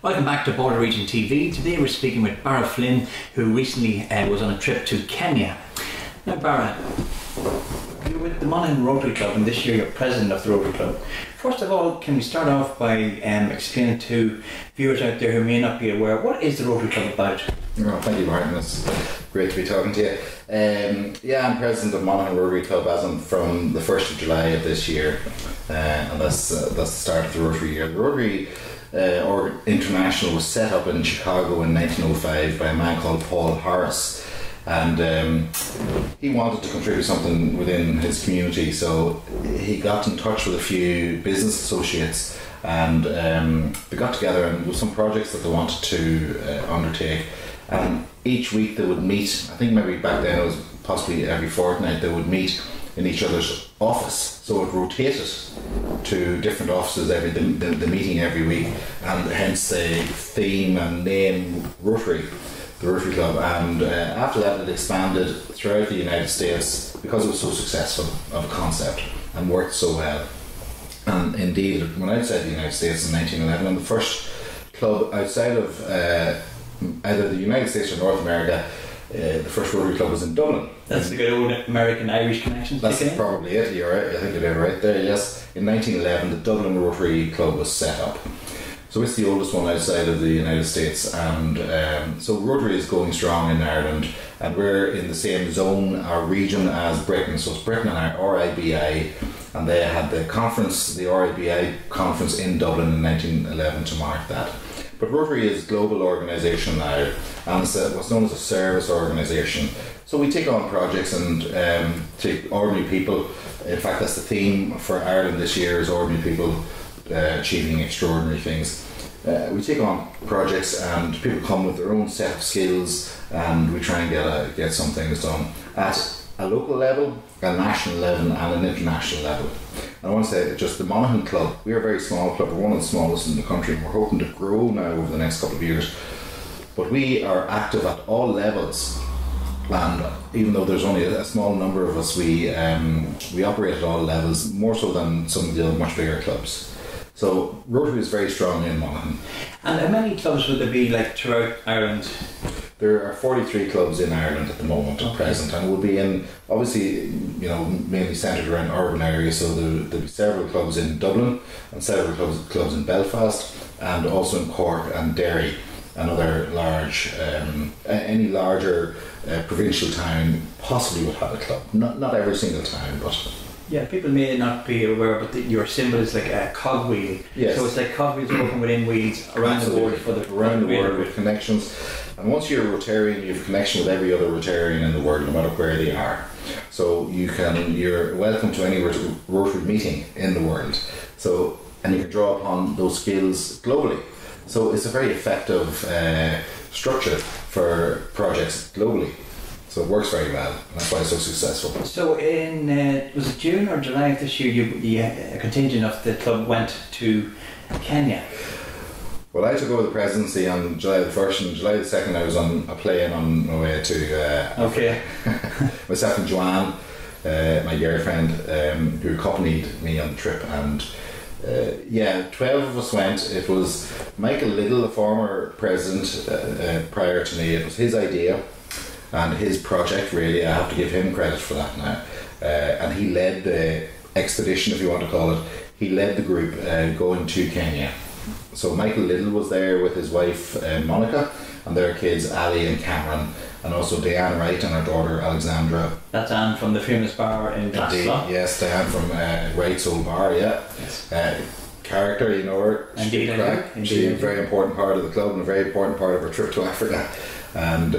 Welcome back to Border Region TV. Today we're speaking with Barra Flynn, who recently was on a trip to Kenya. Now Barra, you're with the Monaghan Rotary Club and this year you're president of the Rotary Club. First of all, can we start off by explaining to viewers out there who may not be aware, what is the Rotary Club about? Oh, thank you, Martin. It's great to be talking to you. I'm president of Monaghan Rotary Club as from the 1st of July of this year, and that's the start of the Rotary year. The Rotary International was set up in Chicago in 1905 by a man called Paul Harris, and he wanted to contribute something within his community, so he got in touch with a few business associates, and they got together and with some projects that they wanted to undertake, and each week they would meet. I think maybe back then it was possibly every fortnight they would meet in each other's office, so it rotated to different offices the meeting every week, and hence the theme and name Rotary, the Rotary Club. And after that it expanded throughout the United States because it was so successful of a concept and worked so well. And indeed it went outside the United States in 1911, and the first club outside of either the United States or North America, the first Rotary Club was in Dublin. That's the good old American-Irish connection. That's probably it, you're right, I think you did right there, yes. In 1911 the Dublin Rotary Club was set up. So it's the oldest one outside of the United States, and so Rotary is going strong in Ireland, and we're in the same zone, our region, as Britain. So it's Britain and our RIBI, and they had the conference, the RIBI conference in Dublin in 1911 to mark that. But Rotary is a global organisation now, and it's what's known as a service organisation. So we take on projects and take ordinary people. In fact, that's the theme for Ireland this year, is ordinary people achieving extraordinary things. We take on projects and people come with their own set of skills, and we try and get some things done at a local level, a national level and an international level. And I want to say just the Monaghan Club, we're a very small club, we're one of the smallest in the country, and we're hoping to grow now over the next couple of years. But we are active at all levels, and even though there's only a small number of us, we operate at all levels, more so than some of the other much bigger clubs. So Rotary is very strong in Monaghan. And how many clubs would there be throughout Ireland? There are 43 clubs in Ireland at the moment, at present, and we'll be in, obviously, mainly centred around urban areas, so there'll be several clubs in Dublin and several clubs in Belfast, and also in Cork and Derry, and other large, any larger provincial town possibly would have a club. Not every single town, but... Yeah, people may not be aware, but your symbol is like a cogwheel. Yes. So it's like cogwheels working within wheels around the world around the world with connections. And once you're a Rotarian, you have a connection with every other Rotarian in the world, no matter where they are. So you're welcome to any Rotary meeting in the world. So, and you can draw upon those skills globally. So it's a very effective structure for projects globally. So it works very well, and that's why it's so successful. So in, was it June or July of this year, a contingent of the club went to Kenya? Well, I took over the presidency on July the 1st, and July the 2nd I was on a plane on my way to okay. Myself and Joanne, my girlfriend, who accompanied me on the trip, and 12 of us went. It was Michael Little, the former president prior to me. It was his idea and his project, really. I have to give him credit for that now. And he led the expedition, if you want to call it. He led the group going to Kenya. So Michael Little was there with his wife Monica, and their kids Ali and Cameron, and also Diane Wright and her daughter Alexandra. That's Anne from the famous bar in Glasgow. Yes, Diane from Wright's old bar, yeah. Yes. Character, you know her. Indeed, she's a very important part of the club and a very important part of her trip to Africa. And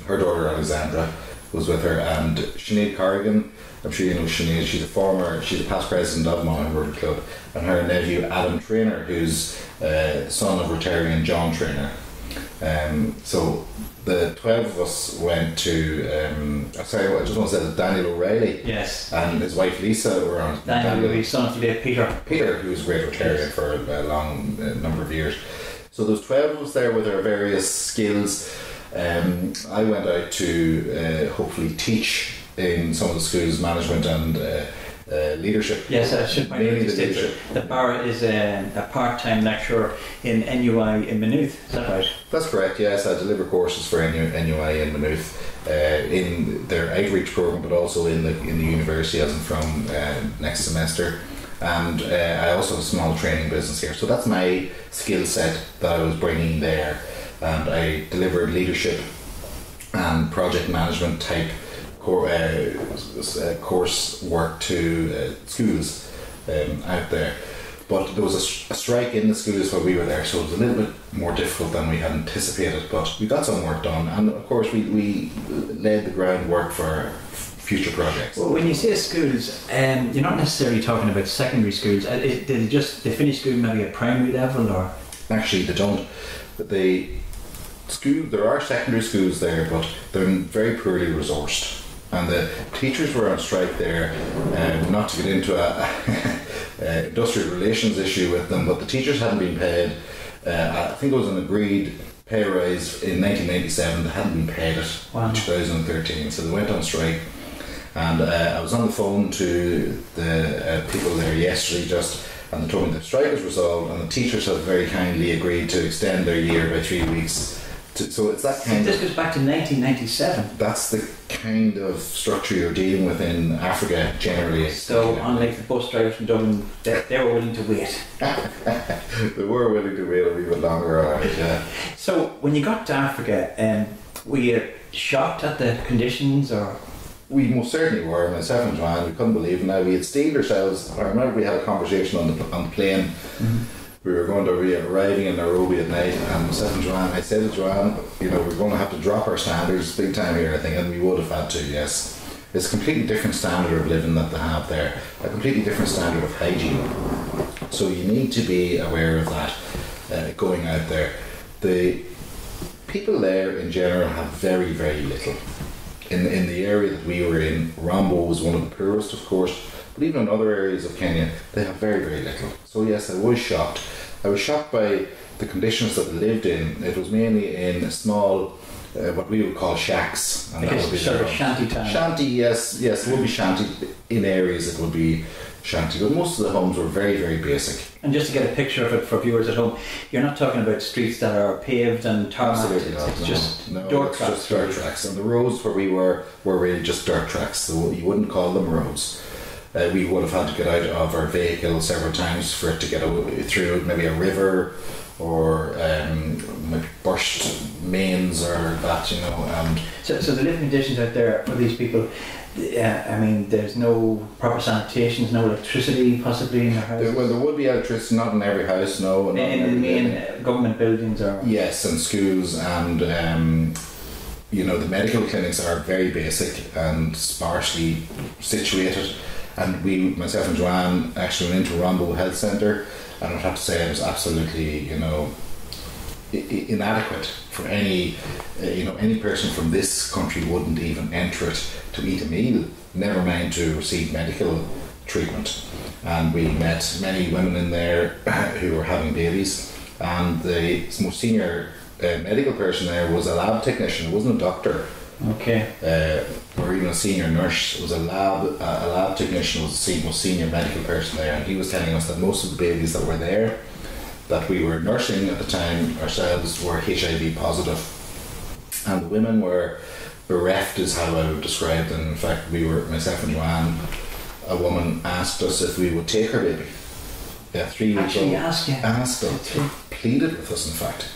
her daughter Alexandra was with her, and Sinead Corrigan, I'm sure you know Sinead, she's a past president of Monaghan Rotary Club, and her nephew Adam Traynor, who's son of Rotarian John Traynor. So the 12 of us went to, I just want to say that Daniel O'Reilly, yes, and his wife Lisa were on. Daniel O'Reilly, son of the late Peter, who was a great Rotarian for a long number of years. So there's 12 of us there with our various skills. I went out to hopefully teach in some of the schools, management and leadership. Yes, I should point out Mainly the leadership. that Barra is a part-time lecturer in NUI in Maynooth. Is that right? That's correct, yes. I deliver courses for NUI in Maynooth in their outreach programme, but also in the university as I'm from next semester. And I also have a small training business here. So that's my skill set that I was bringing there. And I delivered leadership and project management type course work to schools out there. But there was a strike in the schools while we were there, so it was a little bit more difficult than we had anticipated, but we got some work done, and of course we laid the groundwork for future projects. Well, when you say schools, you're not necessarily talking about secondary schools. Did they finish school maybe at primary level, or? Actually, they don't. There are secondary schools there, but they're very poorly resourced. And the teachers were on strike there, not to get into a industrial relations issue with them, but the teachers hadn't been paid. I think it was an agreed pay rise in 1997. They hadn't been paid it in 2013, so they went on strike. And I was on the phone to the people there yesterday and they told me the strike was resolved, and the teachers have very kindly agreed to extend their year by 3 weeks. So it's that kind This goes back to 1997. That's the kind of structure you're dealing with in Africa generally. So unlike the bus drivers from Dublin, they were willing to wait. They were willing to wait a wee bit longer, alright, yeah. So when you got to Africa, were you shocked at the conditions, or? We most certainly were. Myself and Joanne, we couldn't believe it. Now we had steeled ourselves. I remember we had a conversation on the plane. Mm-hmm. We were going to be arriving in Nairobi at night, and myself and Joanne, I said to Joanne, we're going to have to drop our standards big time here, I think, and we would have had to, yes. It's a completely different standard of living that they have there, a completely different standard of hygiene. So you need to be aware of that going out there. The people there in general have very, very little. In the area that we were in, Rambo was one of the poorest, of course, but even in other areas of Kenya, they have very, very little. So yes, I was shocked. I was shocked by the conditions that they lived in. It was mainly in small, what we would call shacks. And that would be sort of shanty town. Shanty, yes, it would be shanty. In areas it would be shanty, but most of the homes were very, very basic. And just to get a picture of it for viewers at home, you're not talking about streets that are paved and tarmacked. Absolutely not. It's just dirt tracks. Just dirt tracks. And the roads where we were really just dirt tracks. So you wouldn't call them roads. We would have had to get out of our vehicle several times for it to get through maybe a river or maybe burst mains or that, And so the living conditions out there for these people, there's no proper sanitation, no electricity possibly in their houses? Well, there would be electricity, not in every house, no. In the main government buildings? Or yes, and schools, and the medical clinics are very basic and sparsely situated. And myself and Joanne actually went into Rambo Health Centre, and I'd have to say it was absolutely, inadequate for any person from this country wouldn't even enter it to eat a meal, never mind to receive medical treatment. And we met many women in there who were having babies, and the most senior medical person there was a lab technician. It wasn't a doctor. Okay. Or even a senior nurse. It was a lab technician was the most senior medical person there, and he was telling us that most of the babies that were there, that we were nursing at the time ourselves, were HIV positive, and the women were bereft is how I would describe them. In fact, myself and Joanne, a woman asked us if we would take her baby. 3 weeks old. Asked us, pleaded with us in fact.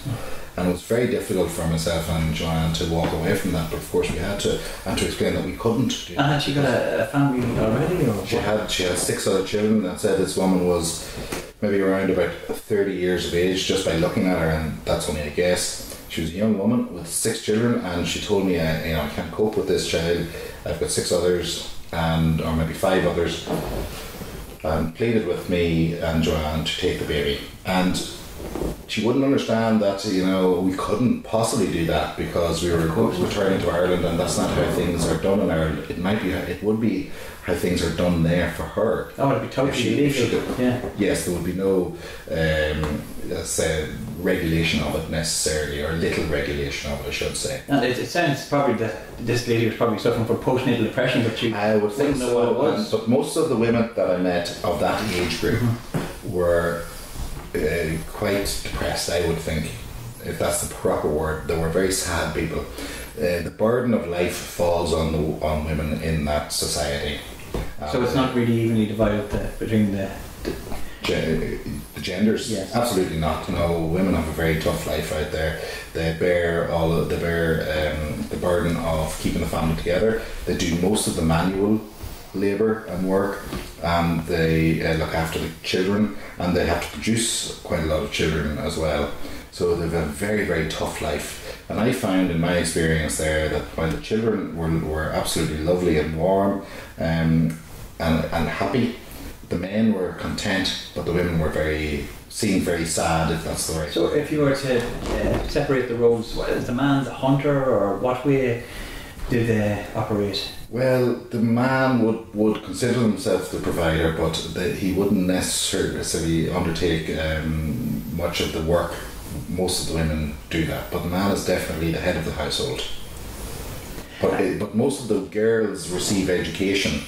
And it was very difficult for myself and Joanne to walk away from that, but of course we had to, and to explain that we couldn't. And had she got a family already? Or she had 6 other children. That said, this woman was maybe around about 30 years of age, just by looking at her, and that's only a guess. She was a young woman with 6 children, and she told me, I can't cope with this child. I've got 6 others, or maybe 5 others, and pleaded with me and Joanne to take the baby. And she wouldn't understand that, you know, we couldn't possibly do that because we were returning to Ireland, and that's not how things are done in Ireland. It would be how things are done there for her. Oh, it'd be totally illegal. Yeah. Yes, there would be no, let's say, regulation of it necessarily, or little regulation of it, I should say. And it sounds probably that this lady was probably suffering from postnatal depression, but I would think know what it was. But most of the women that I met of that age group were quite depressed, I would think, if that's the proper word. They were very sad people. The burden of life falls on women in that society. So it's not really evenly divided between the genders. Yes. Absolutely not. No, women have a very tough life out there. They bear the burden of keeping the family together. They do most of the manual labour and work, and they look after the children, and they have to produce quite a lot of children as well. So they've a very, very tough life. And I found in my experience there that while the children were absolutely lovely and warm and happy, the men were content, but the women were seemed very sad, if that's the right So word. if you were to separate the roles, is the man the hunter, or what way do they operate? Well, the man would consider himself the provider, but he wouldn't necessarily undertake much of the work. Most of the women do that, but the man is definitely the head of the household. But most of the girls receive education,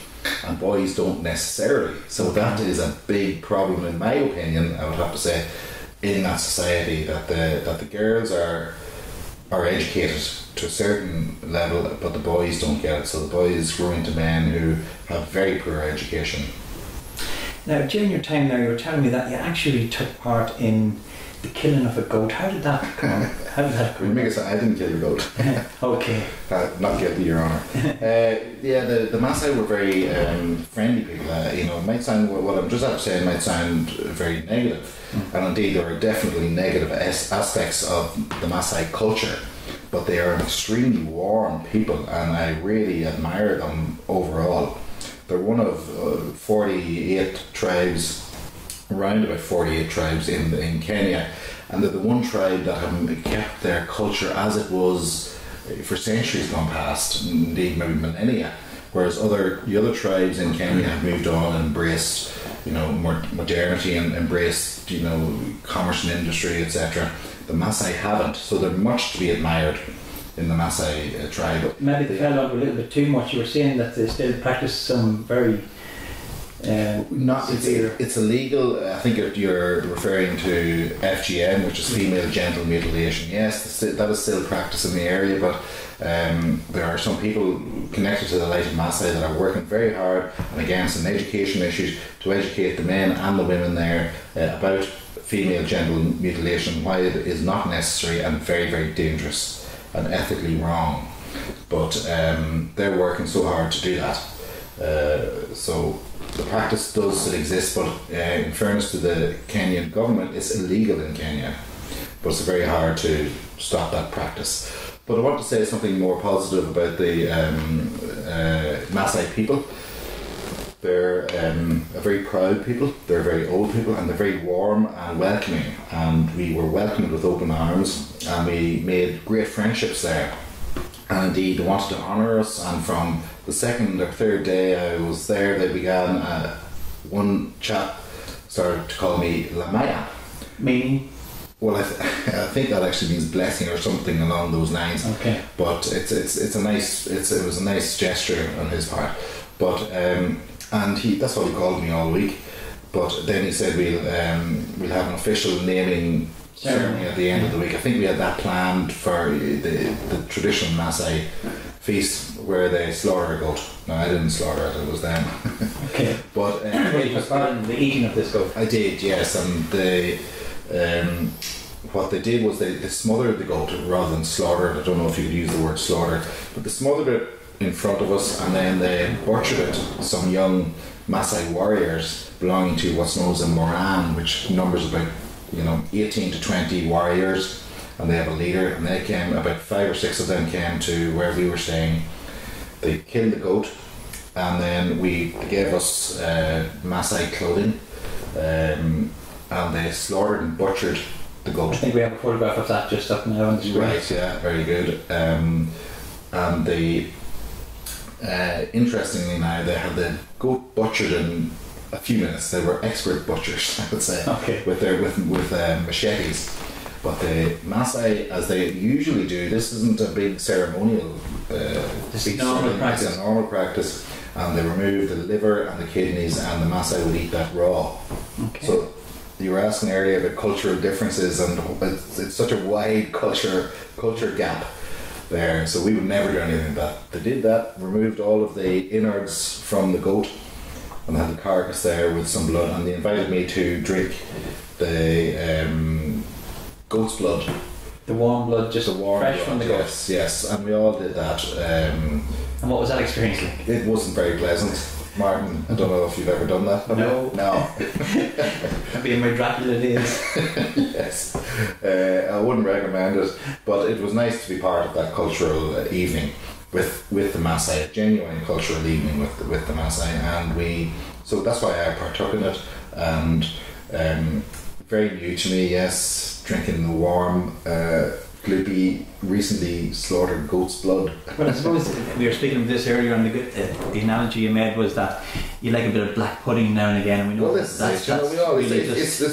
and boys don't necessarily. So that is a big problem, in my opinion. I would have to say, in that society, that the girls are educated to a certain level, but the boys don't get it. So the boys grow into men who have very poor education. Now, during your time there, you were telling me that you actually took part in the killing of a goat. How did that come on? How did that come on? I didn't kill the goat. Okay. Not guilty, Your Honour. The Maasai were very friendly people. It might sound, what I'm just after saying might sound very negative. And indeed there are definitely negative aspects of the Maasai culture, but they are an extremely warm people, and I really admire them overall. They're one of 48 tribes, around about 48 tribes in Kenya, and they're the one tribe that have kept their culture as it was for centuries gone past, indeed maybe millennia, whereas the other tribes in Kenya have moved on and embraced more modernity and embraced commerce and industry, etc. The Maasai haven't, so they're much to be admired in the Maasai tribe. Maybe they fell under a little bit too much. You were saying that they still practice some very it's illegal. I think you're referring to FGM, which is female genital mutilation. Yes, that is still practiced in the area, but there are some people connected to the Light of Maasai that are working very hard, and again some education issues, to educate the men and the women there about female genital mutilation, why it is not necessary and very, very dangerous and ethically wrong. But they're working so hard to do that. So the practice does still exist, but in fairness to the Kenyan government, it's illegal in Kenya. But it's very hard to stop that practice. But I want to say something more positive about the Maasai people. They're a very proud people, they're very old people, and they're very warm and welcoming. And we were welcomed with open arms, and we made great friendships there. And indeed, they wanted to honour us, and from the second or third day I was there, they began, one chap started to call me Lamaya. Meaning? Well, I think that actually means blessing or something along those lines. Okay. But it was a nice gesture on his part. But and that's what he called me all week. But then he said we'll have an official naming ceremony at the end of the week. I think we had that planned for the traditional Maasai feast where they slaughter a goat. No, I didn't slaughter it, it was them. Okay. But you took part in the eating of this goat? I did, yes. And they what they did was they smothered the goat rather than slaughtered. I don't know if you could use the word slaughtered, but they smothered it in front of us, and then they butchered it. Some young Maasai warriors belonging to what's known as a Moran, which numbers about 18 to 20 warriors, and they have a leader, and they came, about 5 or 6 of them came to where we were staying. They killed the goat, and then they gave us Maasai clothing, and they slaughtered and butchered the goat. I think we have a photograph of that just up now on the screen. Right, yeah, very good. And the interestingly now, they had the goat butchered in a few minutes. They were expert butchers, I would say, with machetes. But the Maasai, as they usually do, this isn't a big ceremonial. This is normal practice. It's a normal practice, and they remove the liver and the kidneys, and the Maasai would eat that raw. Okay. So you were asking earlier about cultural differences, and it's such a wide culture gap there. So we would never do anything like that. They did that, removed all of the innards from the goat, and had the carcass there with some blood, and they invited me to drink the goat's blood. The warm blood, just fresh blood, from the goat. Yes, and we all did that. And what was that experience like? It wasn't very pleasant. Martin, I don't know if you've ever done that. No. I'd be in my Dracula days. Yes. I wouldn't recommend it, but it was nice to be part of that cultural evening with the Maasai, a genuine cultural evening with the Maasai, and so that's why I partook in it, and very new to me, yes, drinking the warm, gloopy, recently slaughtered goat's blood. Well, I suppose we were speaking of this earlier, and the analogy you made was that you like a bit of black pudding now and again, and we know it's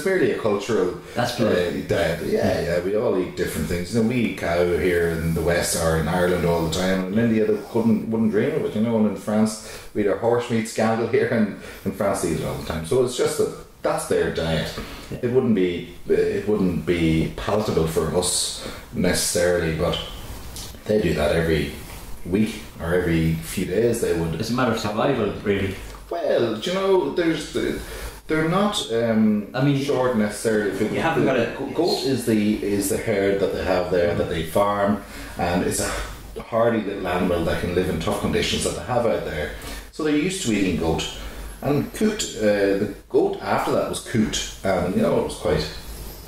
merely a cultural diet. Yeah, we all eat different things. We eat cow here in the West or in Ireland all the time, and in India they wouldn't dream of it, and in France we had a horse meat scandal here, and in France they eat it all the time. So it's just that's their diet. Yeah. It wouldn't be palatable for us necessarily, but they do that every week or every few days. They would. It's a matter of survival, really. Well, they're not short necessarily. You haven't got a goat is the herd that they have there, that they farm, and it's a hardy little animal that can live in tough conditions that they have out there. So they're used to eating goat. And cooked, the goat after that was cooked, and it was quite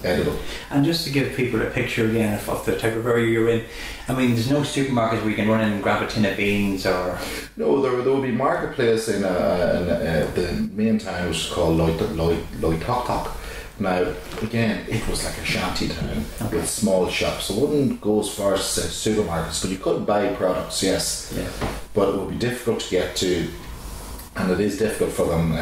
edible. And just to give people a picture again of the type of area you're in, I mean, there's no supermarket where you can run in and grab a tin of beans or. No, there would be marketplace in the main town, which is called Loitoktok. Now, again, it was like a shanty town with small shops. It wouldn't go as far as supermarkets, but you could buy products, yes. Yeah. But it would be difficult to get to. And it is difficult for them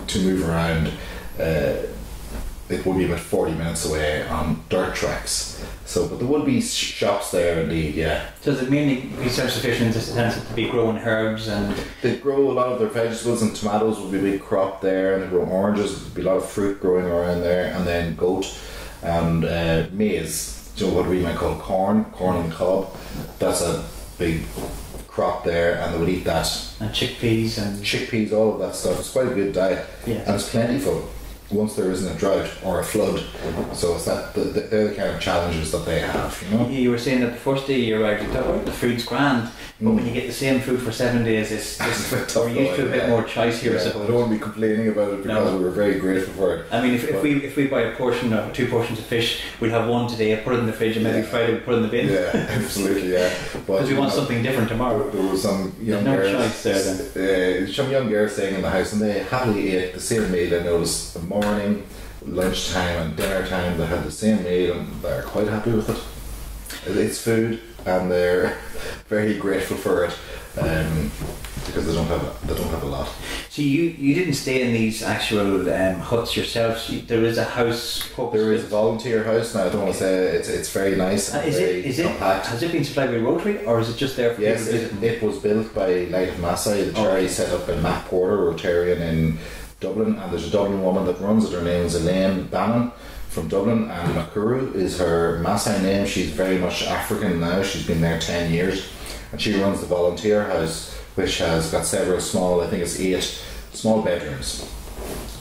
to move around. It would be about 40 minutes away on dirt tracks. So, but there would be shops there indeed, yeah. So does it mainly be self-sufficient in the sense to be growing herbs and... They grow a lot of their vegetables, and tomatoes would be a big crop there, and they grow oranges, there'd be a lot of fruit growing around there, and then goat and maize, what we might call corn on the cob. That's a big crop there, and they would eat that. And chickpeas, all of that stuff. It's quite a good diet, yes. And it's plentiful once there isn't a drought or a flood. So it's they're the kind of challenges that they have. You were saying that the first day you arrived, you thought the food's grand, but when you get the same food for 7 days, it's just we're used to a bit more choice here. I don't want to be complaining about it because we were very grateful for it. I mean, if we buy a portion or 2 portions of fish, we'd have one today, put it in the fridge, and maybe Friday we put it in the bin. Yeah, absolutely, yeah. Because we want something different tomorrow. There was some young girls some young girls staying in the house, and they happily ate the same meal. I noticed the morning, lunchtime and dinner time, they had the same meal, and they're quite happy with it. It's food, and they're very grateful for it, because they don't have a lot. So you didn't stay in these actual huts yourself. There is a house. There is a volunteer house. Now I don't want to say it's very nice. Has it been supplied by Rotary, or is it just there for yes, people to visit? It was built by Light of Maasai, the charity set up by Matt Porter, Rotarian in Dublin, and there's a Dublin woman that runs it. Her name is Elaine Bannon from Dublin, and Nakuru is her Maasai name. She's very much African now. She's been there 10 years, and she runs the volunteer house, which has got several small, I think it's 8 small bedrooms,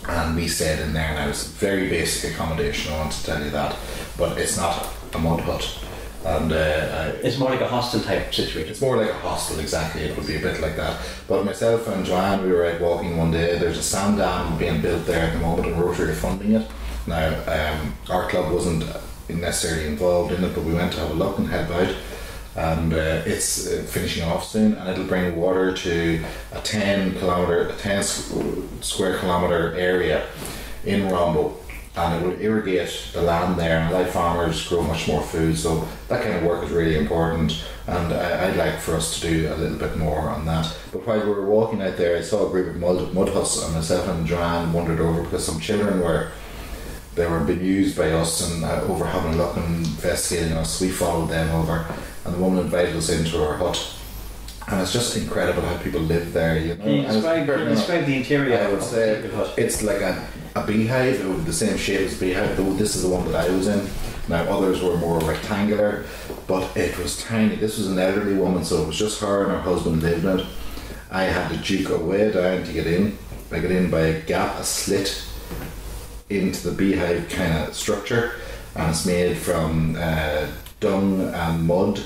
and we stayed in there. Now it's very basic accommodation, I want to tell you that, but it's not a mud hut, and it's more like a hostel type situation. It's more like a hostel, exactly. It would be a bit like that. But myself and Joanne, we were out walking one day. There's a sand dam being built there at the moment, and Rotary are funding it. Now our club wasn't necessarily involved in it, but we went to have a look and head out, and it's finishing off soon, and it'll bring water to a 10 square kilometre area in Rombo. and it will irrigate the land there, and allow farmers grow much more food. So that kind of work is really important, and I'd like for us to do a little bit more on that. But while we were walking out there, I saw a group of mud huts, and myself and Joanne wandered over because some children were bemused by us and over having a look and investigating us. We followed them over, and the woman invited us into her hut. And it's just incredible how people live there, you know. Can you describe the interior? I would say it's like a beehive, it was the same shape as a beehive, though this is the one that I was in. Now others were more rectangular, but it was tiny. This was an elderly woman, so it was just her and her husband lived in it. I had to juke a way down to get in. I got in by a gap, a slit into the beehive kind of structure, and it's made from dung and mud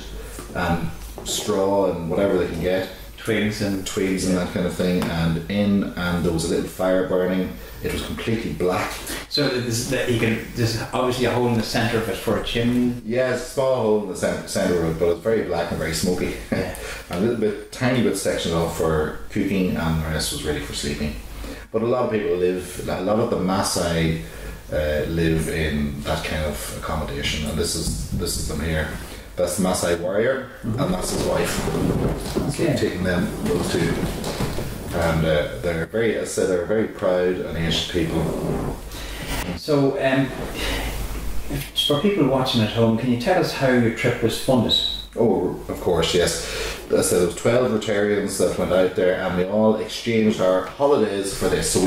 and straw and whatever they can get, twigs and that kind of thing, and there was a little fire burning. It was completely black. So there's obviously a hole in the centre of it for a chimney. Yeah, it's a small hole in the centre of it, but it's very black and very smoky. Yeah. And a little bit, tiny bit sectioned off for cooking, and the rest was ready for sleeping. But a lot of people a lot of the Maasai live in that kind of accommodation, and this is them here. That's the Maasai warrior, and that's his wife. So we've taken those two, and they're very, as I said, they're very proud and ancient people. So, for people watching at home, can you tell us how your trip was funded? Oh, of course, yes. As I said, there was 12 Rotarians that went out there, and we all exchanged our holidays for this. So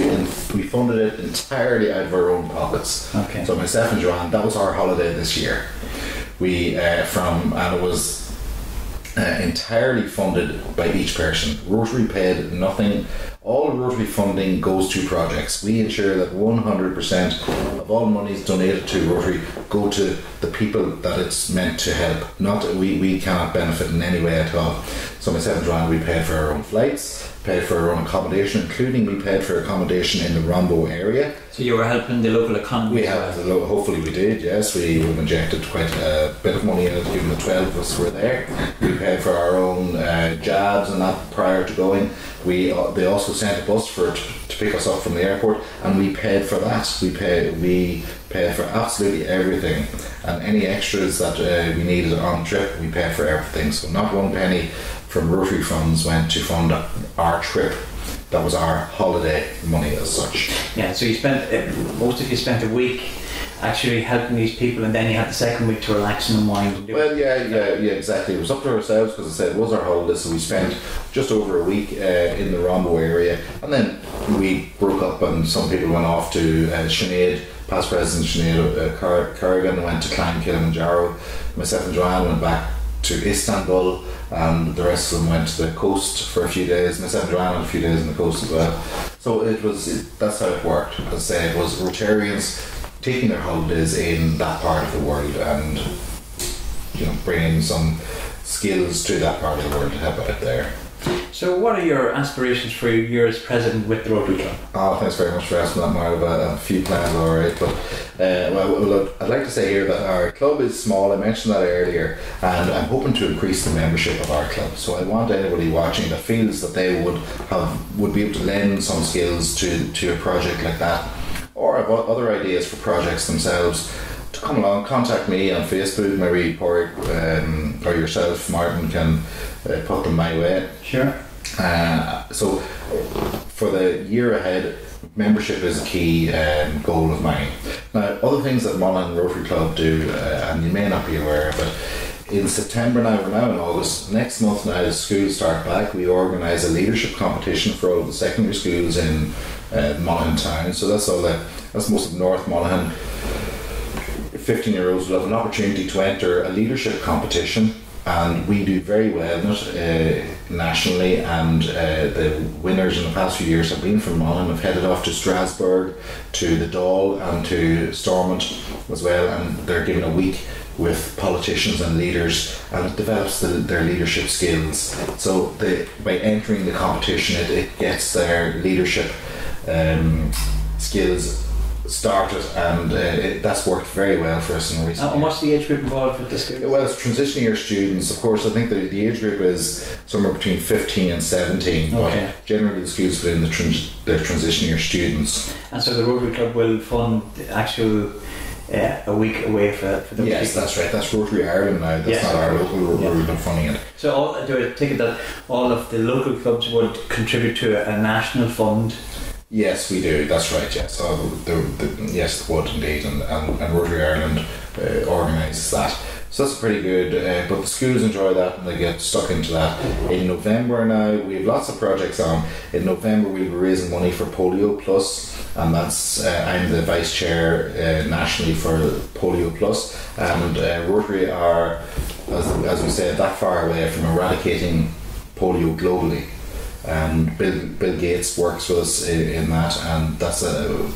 we funded it entirely out of our own pockets. Okay. So myself and Joanne, that was our holiday this year. And it was entirely funded by each person. Rotary paid nothing. All Rotary funding goes to projects. We ensure that 100% of all monies donated to Rotary go to the people that it's meant to help. We cannot benefit in any way at all. So myself and Joanne, we paid for our own flights, paid for our own accommodation, including we paid for accommodation in the Rombo area. So you were helping the local economy? Hopefully we did, yes. We injected quite a bit of money in it, given the 12 of us were there. We paid for our own jabs and that prior to going. They also sent a bus to pick us up from the airport, and we paid for that. We paid for absolutely everything, and any extras that we needed on the trip, we paid for everything. So not one penny from Rotary funds went to fund our trip. That was our holiday money as such. Yeah, so you spent most of you spent a week actually helping these people, and then you had the second week to relax and unwind. Yeah, exactly. It was up to ourselves because I said it was our holiday, so we spent just over a week in the Rombo area, and then we broke up, and some people went off to Sinead, past President Sinead Corrigan, went to Climb Kilimanjaro. Myself and Joanne went back to Istanbul, and the rest of them went to the coast for a few days. Myself and Joanne had a few days on the coast as well. So that's how it worked. As I say, it was Rotarians taking their holidays in that part of the world, and bringing some skills to that part of the world to help out there. So what are your aspirations for your year as president with the Rotary Club? Oh, thanks very much for asking that, Mark. A few plans, alright, but I'd like to say here that our club is small. I mentioned that earlier, and I'm hoping to increase the membership of our club. So I want anybody watching that feels that they would be able to lend some skills to a project like that, or have other ideas for projects themselves, to come along, contact me on Facebook. Maybe Porrick or yourself, Martin, can put them my way. Sure. So for the year ahead, membership is a key goal of mine. Now, other things that Monaghan Rotary Club do, and you may not be aware of it, in September now, we're now in August, next month now the schools start back, we organise a leadership competition for all the secondary schools in Monaghan town. So that's most of North Monaghan. 15-year-olds will have an opportunity to enter a leadership competition, and we do very well in it nationally, and the winners in the past few years have been from Monaghan, have headed off to Strasbourg, to the Dáil and to Stormont as well, and they're given a week with politicians and leaders, and it develops their leadership skills. So by entering the competition, it gets their leadership skills started, and that's worked very well for us in recent years. And what's the age group involved with the school? Well, it's transition year students. Of course, I think the age group is somewhere between 15 and 17. Okay. But generally, the schools put in the transition year students. And so the Rotary Club will fund the actual a week away for those Yes, people. that's right. That's Rotary Ireland now. That's Yes, not our local Rotary Club funding it. So do I take it that all of the local clubs would contribute to a national fund? Yes, we do. That's right. Yes, yes, it would indeed, and Rotary Ireland organises that. So that's pretty good. But the schools enjoy that and they get stuck into that. In November now, we have lots of projects on. In November, we'll be raising money for Polio Plus, and that's I'm the vice chair nationally for Polio Plus, and Rotary are, as we said, that far away from eradicating polio globally. And Bill Gates works with us in that, and that's a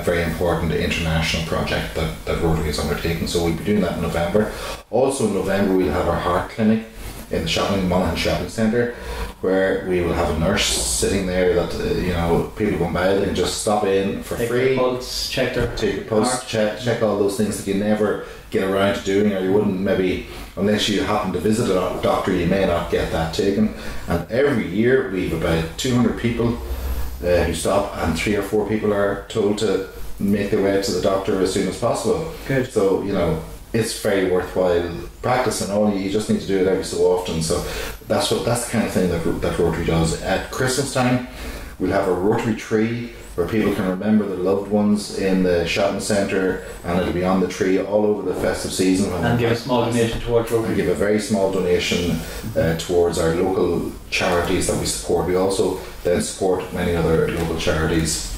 very important international project that Rotary is undertaking. So we'll be doing that in November. Also in November we'll have our heart clinic in the Monaghan Shopping Centre, where we will have a nurse sitting there that people come by, they can just stop in for free. Take your pulse, check your pulse, check all those things that you never get around to doing, or you wouldn't maybe, unless you happen to visit a doctor, you may not get that taken. And every year we have about 200 people who stop, and 3 or 4 people are told to make their way to the doctor as soon as possible. Good. So it's very worthwhile practice, and you just need to do it every so often. So that's the kind of thing that Rotary does. At Christmas time we'll have a Rotary tree where people can remember their loved ones in the shopping centre, and it'll be on the tree all over the festive season. And give a small donation towards Rotary. And give a very small donation towards our local charities that we support. We also then support many other local charities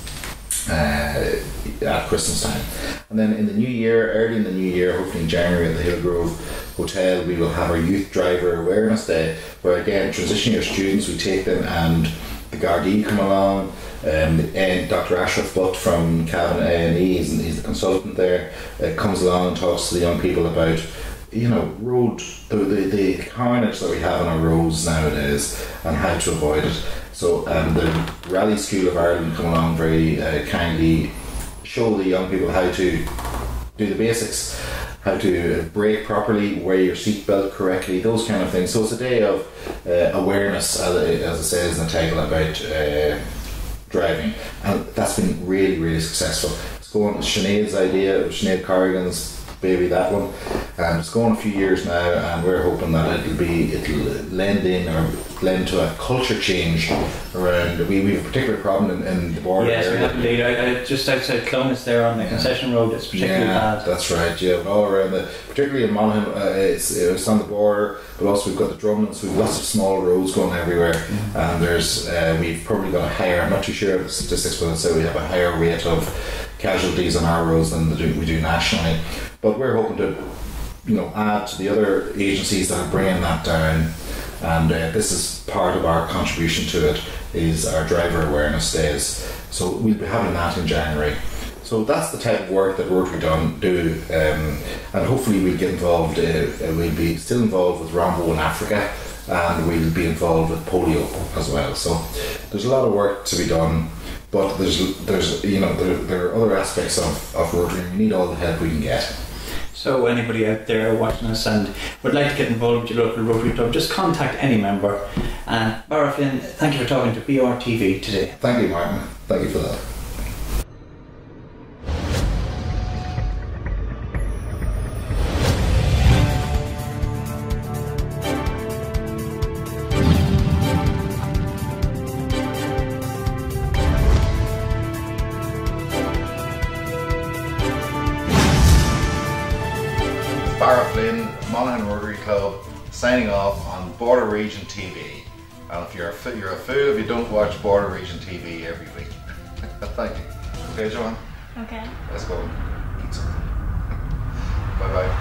at Christmas time. And then in the new year, early in the new year, hopefully in January at the Hillgrove Hotel, we will have our Youth Driver Awareness Day, where again, transition year students, we take them, and the Gardaí come along, and Dr. Ashraf Butt from Cavan A&E, he's the consultant there, comes along and talks to the young people about road, the carnage that we have on our roads nowadays and how to avoid it. So the Rally School of Ireland come along very kindly, show the young people how to do the basics, how to brake properly, wear your seatbelt correctly, those kind of things. So it's a day of awareness, as it says in the title, about driving, and that's been really, really successful. It's going, Sinead's idea, Sinead Corrigan's baby, that one, and it's going a few years now, and we're hoping that it'll lend to a culture change around. We have a particular problem in the border area. Yes, we have indeed. I just outside Clonus there on the concession road, it's particularly bad. That's right, but all around particularly in Monaghan, it's on the border, but also we've got the Drumlin, so we've lots of small roads going everywhere, and there's we've probably got a higher, I'm not too sure of the statistics, but I'd say we have a higher rate of casualties on our roads than we do nationally. But we're hoping to add to the other agencies that are bringing that down, and this is part of our contribution to it, is our driver awareness days. So we'll be having that in January. So that's the type of work that Rotary do, and hopefully we'll get involved, we'll be still involved with Rombo in Africa, and we'll be involved with polio as well. So there's a lot of work to be done, but there are other aspects of Rotary, and we need all the help we can get. So anybody out there watching us and would like to get involved with your local Rotary Club, just contact any member. And Barra Flynn, thank you for talking to BorderTV today. Thank you, Martin. Thank you for that. Barra Flynn, Monaghan Rotary Club, signing off on BorderRegionTV. And if you're a fool if you don't watch BorderRegionTV every week. Thank you. Okay, Joanne? Okay. Let's go eat something. Bye bye.